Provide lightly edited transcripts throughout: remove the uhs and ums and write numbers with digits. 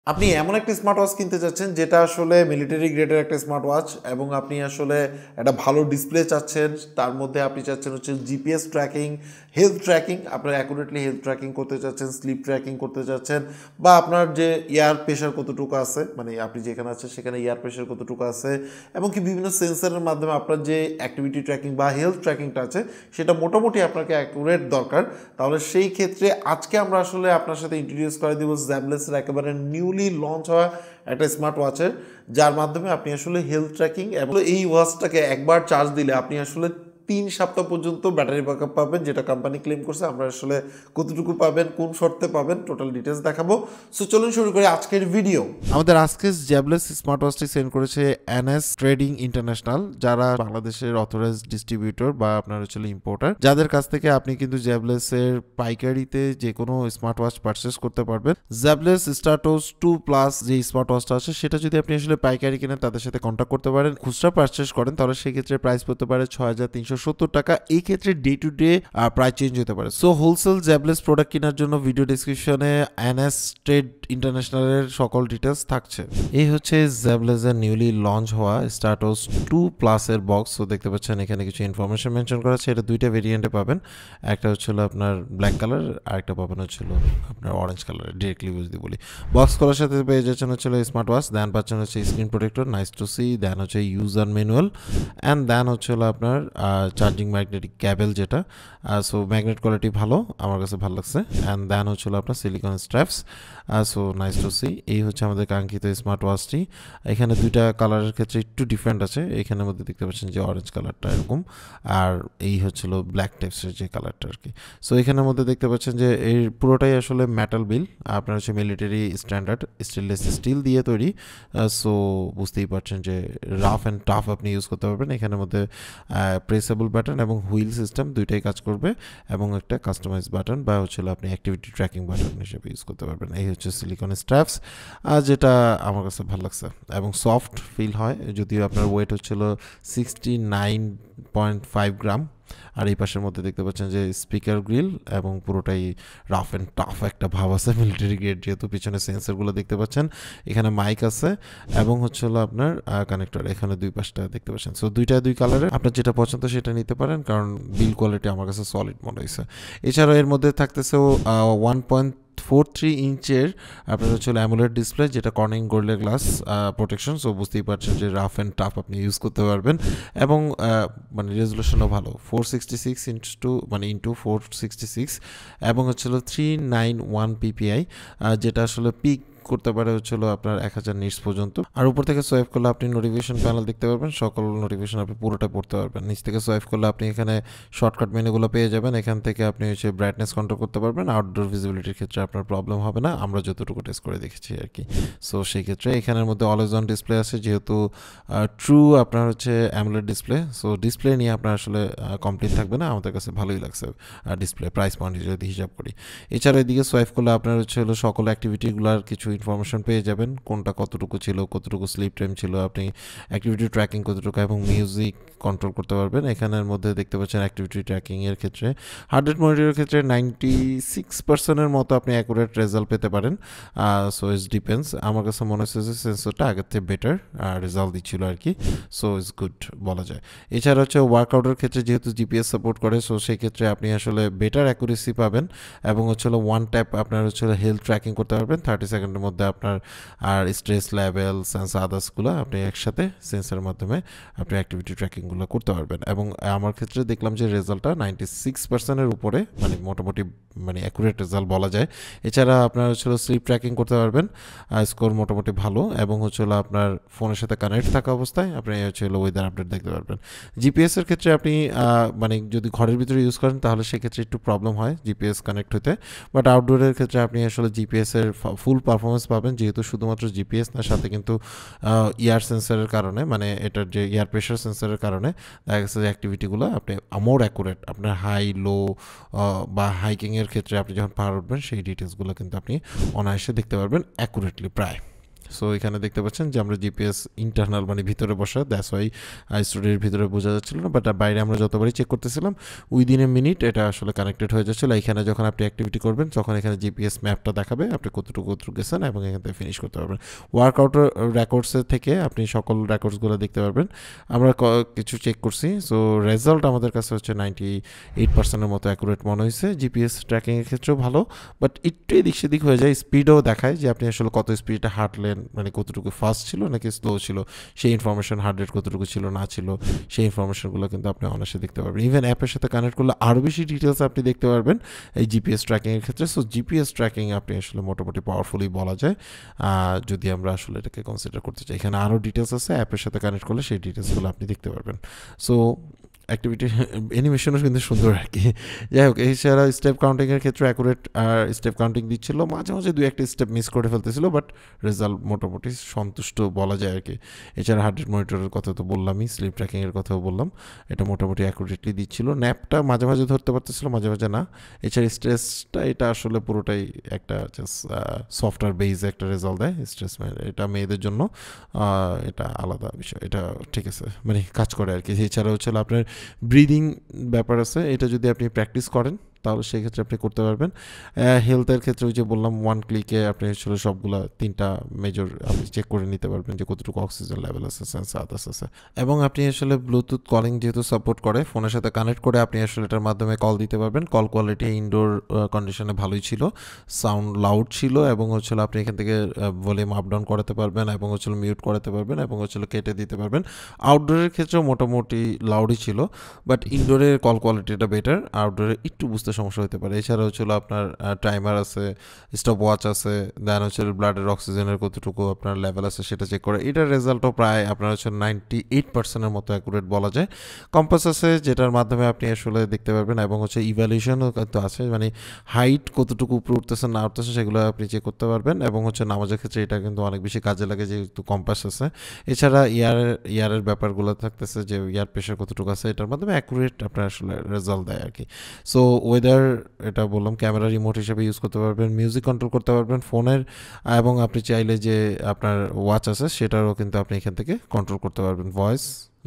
আপনি এমন একটা স্মার্ট ওয়াচ কিনতে চাচ্ছেন যেটা আসলে মিলিটারি গ্রেডের একটা স্মার্ট ওয়াচ এবং আপনি আসলে একটা ভালো ডিসপ্লে চাচ্ছেন, তার মধ্যে আপনি চাচ্ছেন হচ্ছে জিপিএস ট্র্যাকিং, হেলথ ট্র্যাকিং, আপনার অ্যাকুরেটলি হেলথ ট্র্যাকিং করতে চাচ্ছেন, স্লিপ ট্র্যাকিং করতে চাচ্ছেন, বা আপনার যে এয়ার প্রেশার কতটুকু আছে, মানে আপনি যেখানে আছেন সেখানে এয়ার প্রেশার কতটুকু আছে, এবং কি বিভিন্ন সেন্সারের মাধ্যমে আপনার যে অ্যাক্টিভিটি ট্র্যাকিং বা হেলথ ট্র্যাকিংটা আছে সেটা মোটামুটি আপনাকে অ্যাকুরেট দরকার। তাহলে সেই ক্ষেত্রে আজকে আমরা আসলে আপনার সাথে ইন্ট্রোডিউস করে দিব জ্যাবলেসের একেবারে নিউলি লঞ্চ হওয়া একটা স্মার্ট ওয়াচের, যার মাধ্যমে আপনি আসলে হেলথ ট্র্যাকিং এবং এই ওয়াচটাকে একবার চার্জ দিলে আপনি আসলে 3 সপ্তাহ পর্যন্ত ব্যাটারি ব্যাকআপ পাবেন, যেটা কোম্পানি ক্লেম করছে। আমরা আসলে কতটুকু পাবেন, কোন শর্তে পাবেন, টোটাল ডিটেলস দেখাবো। সো চলুন শুরু করি আজকের ভিডিও। আমাদের আজকের জ্যাবলেস স্মার্ট ওয়াচটি সেন্ড করেছে এনএস ট্রেডিং ইন্টারন্যাশনাল, যারা বাংলাদেশের অথরাইজড ডিস্ট্রিবিউটর বা আপনার হচ্ছে ইম্পোর্টার, যাদের কাছ থেকে আপনি কিন্তু জ্যাবলেসের পাইকারিতে যে কোনো স্মার্ট ওয়াচ পারচেস করতে পারবেন। জ্যাবলেস স্টার্টোস 2+ যে স্মার্ট ওয়াচটা আছে সেটা যদি আপনি আসলে পাইকারি কিনেন তাদের সাথে কন্ট্যাক্ট করতে পারেন, খুচরা পারচেস করেন তাহলে সেক্ষেত্রে প্রাইস পড়তে পারে 6370 টাকা। এই ক্ষেত্রে day to day price change হতে পারে। সো হোলসেল জ্যাবলেস প্রোডাক্ট কেনার জন্য ভিডিও ডেসক্রিপশনে এনএস ট্রেড ইন্টারন্যাশনালের সকল ডিটেলস থাকছে। এই হচ্ছে জ্যাবলেসের নিউলি লঞ্চ হওয়া স্টার্টোস 2+ এর বক্স। তো দেখতে পাচ্ছেন এখানে কিছু ইনফরমেশন মেনশন করা আছে। এটা দুইটা ভেরিয়েন্টে পাবেন, একটা হচ্ছিল আপনার ব্ল্যাক কালার আর একটা পাবেন হচ্ছিল আপনার অরেঞ্জ কালার। ডিরেক্টলি যদি বলি, বক্স করার সাথে পেয়ে যাচ্ছেন হচ্ছিল স্মার্ট ওয়াচ, দেন পাচ্ছেন হচ্ছে screen protector, nice to see, then হচ্ছে ইউজার ম্যানুয়াল, অ্যান্ড দেন হচ্ছিল আপনার চার্জিং ম্যাগনেটিক ক্যাবেল, যেটা সো ম্যাগনেট কোয়ালিটি ভালো, আমার কাছে ভালো লাগছে। অ্যান্ড দেন হচ্ছিল আপনার silicone straps, so nice to see. এই হচ্ছে আমাদের কাঙ্ক্ষিত স্মার্ট ওয়াচটি। এখানে দুইটা কালারের ক্ষেত্রে একটু ডিফারেন্ট আছে। এখানের মধ্যে দেখতে পাচ্ছেন যে অরেঞ্জ কালারটা এরকম, আর এই হচ্ছিল ব্ল্যাক টাইপসের যে কালারটা আর কি। সো এখানের মধ্যে দেখতে পাচ্ছেন যে এই পুরোটাই আসলে মেটাল বিল, আপনার হচ্ছে মিলিটারি স্ট্যান্ডার্ড স্টেনলেস স্টিল দিয়ে তৈরি। সো বুঝতেই পারছেন যে রাফ অ্যান্ড টাফ আপনি ইউজ করতে পারবেন। এখানের মধ্যে প্রেসেবল বাটন এবং হুইল সিস্টেম দুইটাই কাজ করবে, এবং একটা কাস্টমাইজ বাটন বা হচ্ছিল আপনি অ্যাক্টিভিটি ট্র্যাকিং বাটন হিসেবে ইউজ করতে পারবেন। এই হচ্ছে সিলিকন স্ট্র্যাপস, যেটা আমার কাছে ভালো লাগছে এবং সফট ফিল হয়, যদিও আপনার ওয়েট হচ্ছিল 69.5 গ্রাম। আর এই পাশের মধ্যে দেখতে পাচ্ছেন যে স্পিকার গ্রিল, এবং পুরোটাই রাফ অ্যান্ড টাফ একটা ভাব আছে মিলিটারি গ্রেড, যেহেতু পিছনে সেন্সরগুলো দেখতে পাচ্ছেন। এখানে মাইক আছে এবং হচ্ছে হলো আপনার কানেক্টর এখানে দুই পাশটা দেখতে পাচ্ছেন। সো দুই কালারের আপনার যেটা পছন্দ সেটা নিতে পারেন, কারণ বিল কোয়ালিটি আমার কাছে সলিড মনে হয়েছে। এছাড়াও এর মধ্যে থাকতেছেও 1.43 ইঞ্চের আপনার হচ্ছে অ্যামোলেড ডিসপ্লে, যেটা কর্নিং গোল্ডের গ্লাস প্রোটেকশন। সো বুঝতেই পারছেন যে রাফ অ্যান্ড টাফ আপনি ইউজ করতে পারবেন, এবং মানে রেজলিউশনও ভালো, 466 ইন্টু 466, এবং হচ্ছিল 391 পিপিআই, যেটা আসলে পিক করতে পারে হচ্ছিল আপনার 1000 নিটস পর্যন্ত। আর উপর থেকে সোয়াইপ করলে আপনি নোটিফিকেশন প্যানেল দেখতে পারবেন, সকল নোটিফিকেশন আপনি পুরোটা পড়তে পারবেন। নিচ থেকে সোয়াইপ করলে আপনি এখানে শর্টকাট মেনুগুলো পেয়ে যাবেন, এখান থেকে আপনি হচ্ছে ব্রাইটনেস কন্ট্রোল করতে পারবেন। আউটডোর ভিজিবিলিটির ক্ষেত্রে আপনার প্রবলেম হবে না, আমরা যতটুকু টেস্ট করে দেখেছি আর কি। সো সেই ক্ষেত্রে এখানের মধ্যে অলওয়েজ অন ডিসপ্লে আছে, যেহেতু ট্রু আপনার হচ্ছে অ্যামোলেড ডিসপ্লে। সো ডিসপ্লে নিয়ে আপনার আসলে কমপ্লিট থাকবে না, আমাদের কাছে ভালোই লাগছে ডিসপ্লে প্রাইস পয়েন্ট যদি হিসাব করি। এছাড়া এদিকে সোয়াইপ করলে আপনার হচ্ছে হলো সকল অ্যাক্টিভিটিগুলোর কিছু ইনফরমেশন পেয়ে যাবেন, কোনটা কতটুকু ছিল, কতটুকু স্লিপ টাইম ছিল, আপনি অ্যাক্টিভিটি ট্র্যাকিং কতটুকু, এবং মিউজিক কন্ট্রোল করতে পারবেন। এখানের মধ্যে দেখতে পাচ্ছেন অ্যাক্টিভিটি ট্র্যাকিংয়ের ক্ষেত্রে হার্ট রেট মনিটরের ক্ষেত্রে 96%-এর মতো আপনি অ্যাকুরেট রেজাল্ট পেতে পারেন। সো ইটস ডিপেন্ডস, আমার কাছে মনে হচ্ছে যে সেন্সরটা আগের থেকে বেটার রেজাল্ট দিচ্ছিল আর কি। সো ইটস গুড বলা যায়। এছাড়া হচ্ছে ওয়ার্কআউটের ক্ষেত্রে যেহেতু জিপিএস সাপোর্ট করে, সো সেই ক্ষেত্রে আপনি আসলে বেটার অ্যাকুরেসি পাবেন, এবং হচ্ছে ওয়ান ট্যাপ আপনার হচ্ছে হেলথ ট্র্যাকিং করতে পারবেন 30 সেকেন্ডের মধ্যে আপনার, আর স্ট্রেস লেভেল, সেন্সার আদার্সগুলো আপনি একসাথে সেন্সারের মাধ্যমে আপনি অ্যাক্টিভিটি ট্র্যাকিংগুলো করতে পারবেন। এবং আমার ক্ষেত্রে দেখলাম যে রেজাল্টটা 96%-এর উপরে, মানে মোটামুটি মানে অ্যাকুরেট রেজাল্ট বলা যায়। এছাড়া আপনার হচ্ছে স্লিপ ট্র্যাকিং করতে পারবেন, স্কোর মোটামুটি ভালো, এবং হচ্ছে আপনার ফোনের সাথে কানেক্ট থাকা অবস্থায় আপনি হচ্ছে ওয়েদার আপডেট দেখতে পারবেন। জিপিএসের ক্ষেত্রে আপনি মানে যদি ঘরের ভিতরে ইউজ করেন তাহলে সেক্ষেত্রে একটু প্রবলেম হয় জিপিএস কানেক্ট হতে, বাট আউটডোরের ক্ষেত্রে আপনি আসলে জিপিএসের ফুল পারফরমেন্স পাবেন, যেহেতু শুধুমাত্র জিপিএস না, সাথে কিন্তু ইয়ার সেন্সারের কারণে, মানে এটার যে ইয়ার প্রেশার সেন্সারের কারণে দেখা গেছে যে অ্যাক্টিভিটিগুলো আপনি মোর অ্যাকুরেট, আপনার হাই লো বা হাইকিংয়ের ক্ষেত্রে আপনি যখন পাহাড় উঠবেন সেই ডিটেলসগুলো কিন্তু আপনি অনায়াসে দেখতে পারবেন অ্যাকুরেটলি প্রায়। সো এখানে দেখতে পাচ্ছেন যে আমরা জিপিএস ইন্টারনাল মানে ভিতরে বসা, দ্যাটস ওয়াই স্টুডিওর ভিতরে বোঝা যাচ্ছিল না, বাট বাইরে আমরা যতবারই চেক করতেছিলাম উইদিন এ মিনিট এটা আসলে কানেক্টেড হয়ে যাচ্ছিলো। এখানে যখন আপনি অ্যাক্টিভিটি করবেন তখন এখানে জিপিএস ম্যাপটা দেখাবে আপনি কতটুকু গেছেন এবং এখান থেকে ফিনিশ করতে পারবেন। ওয়ার্কআউটের রেকর্ডসের থেকে আপনি সকল রেকর্ডসগুলো দেখতে পারবেন। আমরা কিছু চেক করছি, সো রেজাল্ট আমাদের কাছে হচ্ছে 98% মতো অ্যাকুরেট মনে হয়েছে। জিপিএস ট্র্যাকিংয়ের ক্ষেত্রেও ভালো, বাট একটু এদিক সেদিক হয়ে যায়। স্পিডও দেখায় যে আপনি আসলে কত স্পিডে হাঁটলেন, মানে কতটুকু ফাস্ট ছিল নাকি স্লো ছিল, সেই ইনফরমেশন, হার্ট রেট কতটুকু ছিল না ছিল, সেই ইনফরমেশনগুলো কিন্তু আপনি অনায়াসে দেখতে পারবেন। ইভেন অ্যাপের সাথে কানেক্ট করলে আরও বেশি ডিটেলস আপনি দেখতে পারবেন এই জিপিএস ট্র্যাকিংয়ের ক্ষেত্রে। সো জিপিএস ট্র্যাকিং আপনি আসলে মোটামুটি পাওয়ারফুলি বলা যায়, যদি আমরা আসলে এটাকে কনসিডার করতে চাই। এখানে আরও ডিটেলস আছে, অ্যাপের সাথে কানেক্ট করলে সেই ডিটেলসগুলো আপনি দেখতে পারবেন। সো অ্যাক্টিভিটি অ্যানিমেশনও কিন্তু সুন্দর আর কি। যাই হোক, এছাড়া স্টেপ কাউন্টিংয়ের ক্ষেত্রে অ্যাকুরেট স্টেপ কাউন্টিং দিচ্ছিল, মাঝে মাঝে দুই একটা স্টেপ মিস করে ফেলতেছিল, বাট রেজাল্ট মোটামুটি সন্তুষ্ট বলা যায় আর কি। এছাড়া হার্ট রেট মনিটরের কথা তো বললামই, স্লিপ ট্র্যাকিংয়ের কথাও বললাম, এটা মোটামুটি অ্যাকুরেটলি দিচ্ছিল। ন্যাপটা মাঝে মাঝে ধরতে পারতেছিল, মাঝে মাঝে না। এছাড়া স্ট্রেসটা এটা আসলে পুরোটাই একটা জাস্ট সফটওয়্যার বেইজ একটা রেজাল্ট দেয়। স্ট্রেস এটা মেয়েদের জন্য এটা আলাদা বিষয়, এটা ঠিক আছে, মানে কাজ করে আর কি। এছাড়া হচ্ছে আপনার ব্রিদিং ব্যাপার আছে, এটা যদি আপনি প্র্যাকটিস করেন তাহলে সেই ক্ষেত্রে আপনি করতে পারবেন। হেলথের ক্ষেত্রে ওই যে বললাম ওয়ান ক্লিকে আপনি আসলে সবগুলা 3টা মেজর আপনি চেক করে নিতে পারবেন যে কতটুকু অক্সিজেন লেভেল আছে, সেন্সার আছে। এবং আপনি আসলে ব্লুটুথ কলিং যেহেতু সাপোর্ট করে, ফোনের সাথে কানেক্ট করে আপনি আসলে এটার মাধ্যমে কল দিতে পারবেন। কল কোয়ালিটি ইনডোর কন্ডিশনে ভালোই ছিল, সাউন্ড লাউড ছিল, এবং হচ্ছিল আপনি এখান থেকে ভলিউম আপ ডাউন করাতে পারবেন, এবং হচ্ছিল মিউট করাতে পারবেন, এবং হচ্ছিল কেটে দিতে পারবেন। আউটডোরের ক্ষেত্রেও মোটামুটি লাউডই ছিল, বাট ইনডোরের কল কোয়ালিটিটা বেটার, আউটডোরে একটু বুঝতে সমস্যা হতে পারে। এছাড়া হচ্ছিল আপনার টাইমার আছে, স্টপ ওয়াচ আছে, দেন হচ্ছে ব্লাডের অক্সিজেনের কতটুকু আপনার লেভেল আছে সেটা চেক করে। এটার রেজাল্টও প্রায় আপনার হচ্ছে 98%-এর মতো অ্যাকুরেট বলা যায়। কম্পাস আছে যেটার মাধ্যমে আপনি আসলে দেখতে পারবেন, এবং হচ্ছে ইভ্যালুয়েশনও কিন্তু আছে, মানে হাইট কতটুকু উপরে উঠতেছে না উঠতেছে সেগুলো আপনি চেক করতে পারবেন। এবং হচ্ছে নামাজের ক্ষেত্রে এটা কিন্তু অনেক বেশি কাজে লাগে যেহেতু কম্পাস আছে। এছাড়া ইয়ারের ব্যাপারগুলো থাকতেছে যে ইয়ার প্রেশার কতটুকু আছে, এটার মাধ্যমে অ্যাকুরেট আপনার আসলে রেজাল্ট দেয় আর কি। সো ওয়েদার এটা বললাম, ক্যামেরা রিমোট হিসেবে ইউজ করতে পারবেন, মিউজিক কন্ট্রোল করতে পারবেন ফোনের, এবং আপনি চাইলে যে আপনার ওয়াচ আছে সেটারও কিন্তু আপনি এখান থেকে কন্ট্রোল করতে পারবেন, ভয়েস,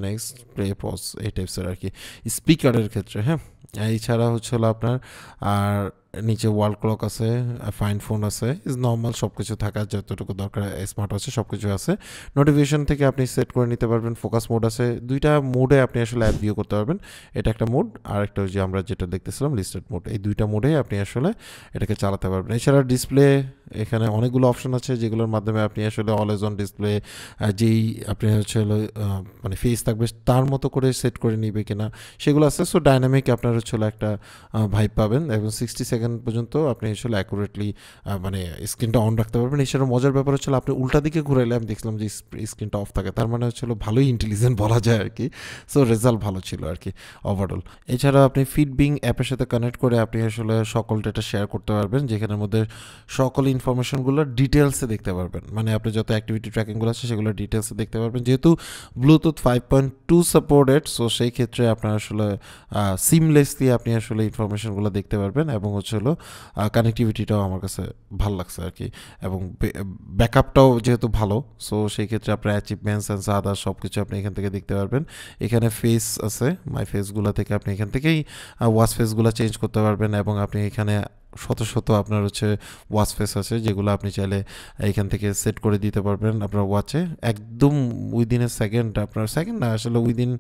নেক্সট, প্লে, পজ, এই টাইপসের আর কি স্পিকারের ক্ষেত্রে। হ্যাঁ, এছাড়া হচ্ছে হলো আপনার আর নিচে ওয়াল ক্লক আছে, ফাইন ফোন আছে, ইজ নর্মাল সব কিছু থাকা যতটুকু দরকার স্মার্ট আছে সব কিছু আছে। নোটিফিকেশন থেকে আপনি সেট করে নিতে পারবেন, ফোকাস মোড আছে, দুইটা মোডে আপনি আসলে অ্যাপ ভিউ করতে পারবেন। এটা একটা মোড, আর একটা যে আমরা যেটা দেখতেছিলাম লিস্টেড মোড, এই দুইটা মোডে আপনি আসলে এটাকে চালাতে পারবেন। এছাড়া ডিসপ্লে এখানে অনেকগুলো অপশন আছে যেগুলোর মাধ্যমে আপনি আসলে অলওয়েজ অন ডিসপ্লে, যেই আপনি হচ্ছে মানে ফেস থাকবে তার মতো করে সেট করে নিবে কিনা সেগুলো আছে। সো ডাইনামিক আপনার হচ্ছে একটা ভাইব পাবেন, এবং 60 সেকেন্ড পর্যন্ত আপনি আসলে অ্যাকুরেটলি মানে স্ক্রিনটা অন রাখতে পারবেন। এছাড়া মজার ব্যাপার হচ্ছে আপনি উল্টা দিকে ঘুরাইলে আমি দেখলাম যে স্ক্রিনটা অফ থাকে, তার মানে হচ্ছে ভালোই ইন্টেলিজেন্ট বলা যায় আর কি। সো রেজাল্ট ভালো ছিল আর কি ওভারঅল। এছাড়া আপনি ফিডবিং অ্যাপের সাথে কানেক্ট করে আপনি আসলে সকল ডেটা শেয়ার করতে পারবেন, যেখানের মধ্যে সকল ইনফরমেশনগুলো ডিটেলসে দেখতে পারবেন, মানে আপনি যত অ্যাক্টিভিটি ট্র্যাকিংগুলো আছে সেগুলো ডিটেলসে দেখতে পারবেন। যেহেতু ব্লুটুথ 5.2 সাপোর্টেড, সো সেই ক্ষেত্রে আপনার আসলে সিমলেসলি আপনি আসলে ইনফরমেশনগুলো দেখতে পারবেন, এবং হচ্ছে কানেক্টিভিটিটাও আমার কাছে ভালো লাগছে আর কি, এবং ব্যাকআপটাও যেহেতু ভালো, সো সেই ক্ষেত্রে আপনার অ্যাচিভমেন্টস অ্যান্ড আদার সব কিছু আপনি এখান থেকে দেখতে পারবেন। এখানে ফেস আছে, মাই ফেসগুলো থেকে আপনি এখান থেকেই ওয়াচ ফেসগুলো চেঞ্জ করতে পারবেন, এবং আপনি এখানে শত আপনার হচ্ছে ওয়াচ ফেস আছে যেগুলো আপনি চাইলে এখান থেকে সেট করে দিতে পারবেন আপনার ওয়াচে, একদম উইদিন এ সেকেন্ড, আপনার সেকেন্ড না আসলে উইদিন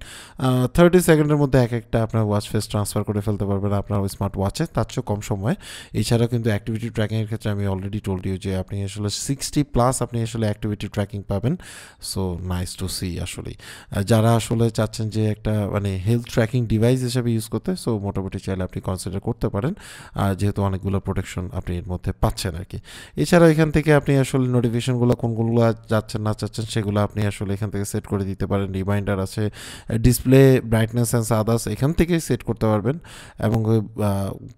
30 সেকেন্ডের মধ্যে একটা আপনার ওয়াচ ফেস ট্রান্সফার করে ফেলতে পারবেন আপনার ওই স্মার্ট ওয়াচে, তার চেয়েও কম সময়। এছাড়াও কিন্তু অ্যাক্টিভিটি ট্র্যাকিংয়ের ক্ষেত্রে আমি অলরেডি টোল্ড ইউ যে আপনি আসলে 60+ আপনি আসলে অ্যাক্টিভিটি ট্র্যাকিং পাবেন। সো নাইস টু সি আসলেই, যারা আসলে চাচ্ছেন যে একটা মানে হেলথ ট্র্যাকিং ডিভাইস হিসেবে ইউজ করতে, সো মোটামুটি চাইলে আপনি কনসিডার করতে পারেন, যেহেতু অনেকগুলো প্রোটেকশন আপনি এর মধ্যে পাচ্ছেন আর কি। এছাড়া এখান থেকে আপনি আসলে নোটিফিকেশনগুলো কোনগুলো যাচ্ছেন না চাচ্ছেন সেগুলো আপনি আসলে এখান থেকে সেট করে দিতে পারেন। রিমাইন্ডার আছে, ডিসপ্লে ব্রাইটনেস অ্যান্ড আদার্স এখান থেকে সেট করতে পারবেন, এবং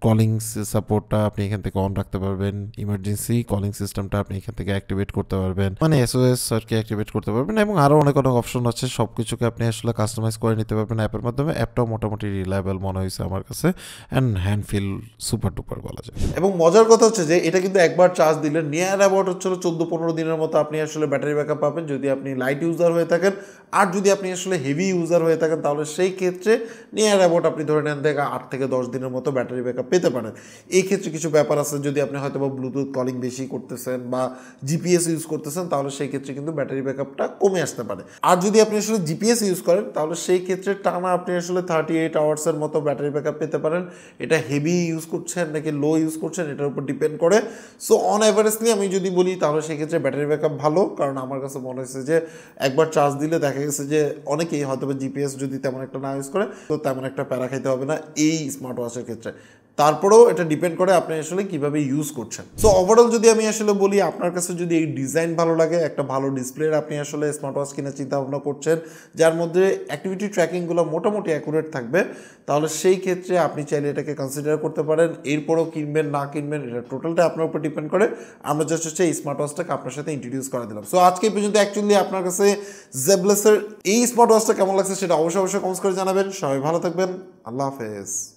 কলিং সাপোর্টটা আপনি এখান থেকে অন রাখতে পারবেন, ইমার্জেন্সি কলিং সিস্টেমটা আপনি এখান থেকে অ্যাক্টিভেট করতে পারবেন, মানে এসওএস আর কি অ্যাক্টিভেট করতে পারবেন, এবং আরও অনেক অপশন আছে, সব কিছুকে আপনি আসলে কাস্টমাইজ করে নিতে পারবেন অ্যাপের মাধ্যমে। অ্যাপটাও মোটামুটি রিলায়েবল মনে হয়েছে আমার কাছে, and hand feel super duper বলা যায়। এবং মজার কথা হচ্ছে যে এটা কিন্তু একবার চার্জ দিলে নিয়ার অ্যাবাউট হচ্ছে 14-15 দিনের মতো আপনি আসলে ব্যাটারি ব্যাকআপ পাবেন যদি আপনি লাইট ইউজার হয়ে থাকেন। আর যদি আপনি আসলে হেভি ইউজার হয়ে থাকেন তাহলে সেই ক্ষেত্রে নিয়ার অ্যাবাউট আপনি ধরে নেন থেকে 8 থেকে 10 দিনের মতো ব্যাটারি ব্যাকআপ পেতে পারেন। এই ক্ষেত্রে কিছু ব্যাপার আছে, যদি আপনি হয়তো বা ব্লুটুথ কলিং বেশি করতেছেন বা জিপিএস ইউজ করতেছেন তাহলে সেই ক্ষেত্রে কিন্তু ব্যাটারি ব্যাকআপটা কমে আসতে পারে। আর যদি আপনি আসলে জিপিএস ইউজ করেন তাহলে সেই ক্ষেত্রে টানা আপনি আসলে 38 আওয়ার্সের মতো ব্যাটারি ব্যাকআপ পেতে পারেন। এটা হেভি ইউজ করছেন নাকি লো ইউজ করছেন এটার উপর ডিপেন্ড করে। সো অন অ্যাভারেজলি আমি যদি বলি তাহলে সেক্ষেত্রে ব্যাটারি ব্যাকআপ ভালো, কারণ আমার কাছে মনে হয়েছে যে একবার চার্জ দিলে দেখা গেছে যে অনেকেই হয়তো বা জিপিএস যদি তেমন একটা না ইউজ করে তো তেমন একটা প্যারা খাইতে হবে না এই স্মার্ট ওয়াচের ক্ষেত্রে। তারপরেও এটা ডিপেন্ড করে আপনি আসলে কিভাবে ইউজ করছেন। সো ওভারঅল যদি আমি আসলে বলি, আপনার কাছে যদি এই ডিজাইন ভালো লাগে, একটা ভালো ডিসপ্লের আপনি আসলে স্মার্ট ওয়াচ কেনার চিন্তা ভাবনা করছেন যার মধ্যে অ্যাক্টিভিটি ট্র্যাকিংগুলো মোটামুটি অ্যাকুরেট থাকবে, তাহলে সেই ক্ষেত্রে আপনি চাইলে এটাকে কনসিডার করতে পারেন। এরপরও কিনবেন না কিনবেন এটা টোটালটা আপনার উপর ডিপেন্ড করে। আমরা জাস্ট হচ্ছে এই স্মার্ট ওয়াচটাকে আপনার সাথে ইন্ট্রোডিউস করে দিলাম। সো আজকে পর্যন্ত অ্যাকচুয়ালি আপনার কাছে জেবলেসের এই স্মার্ট ওয়াচটা কেমন লাগছে সেটা অবশ্যই কমেন্টস করে জানাবেন। সবাই ভালো থাকবেন, আল্লাহ হাফেজ।